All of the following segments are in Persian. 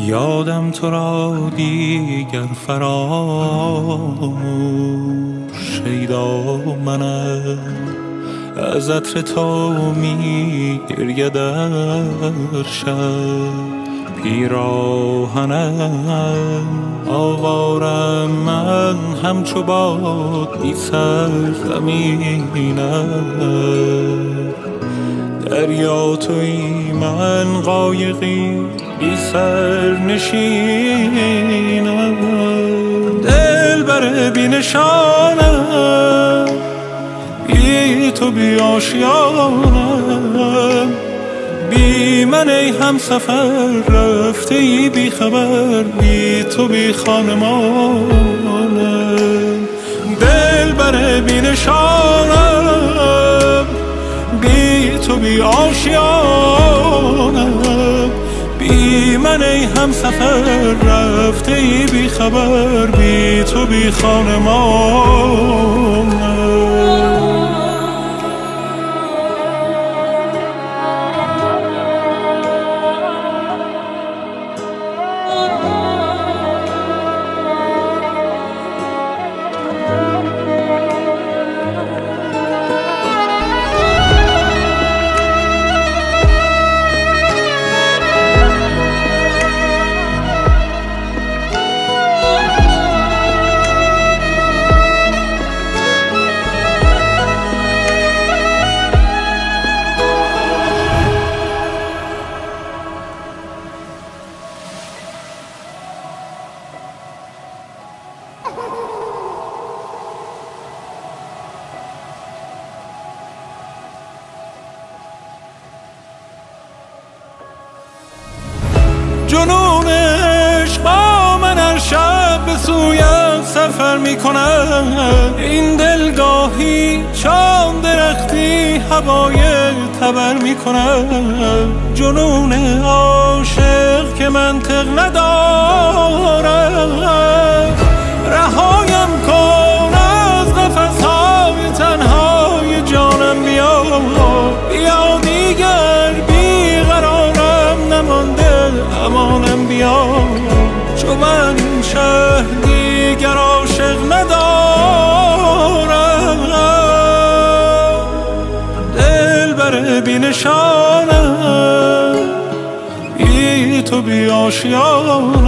یادم تو را دیگر فراموش شیدا منم، از عطر تو می گرید در شب پیراهنم. آوارم من همچو باد بی سرزمینم، دریا تویی من قایقی بی سر نشینم. دلبر بی نشانم، بی تو بی آشیانم، بی من ای همسفر رفته ای بی خبر، بی تو بی خانمانم. دلبر بی نشانم، بی تو بی آشیانم، بی من ای همسفر رفته ای بی خبر، بی تو بی خانمانم. جنون عشق با من هر شب به سویم سفر می کند، این دلگاهی چون درختی هوای تبر می کند. جنون عاشق که منطق ندارد، رهایم کن از قفس‌های تنهای جانم. بیا بیا دیگر بیقرارم نمانده امانم. بیا چو من این شهر دیگر عاشق ندارم. دلبر بی نشانم، بی تو بی آشیانم،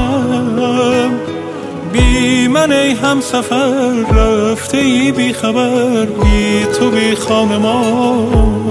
بی من ای همسفر رفته ای بی خبر، بی تو بی خانمانم.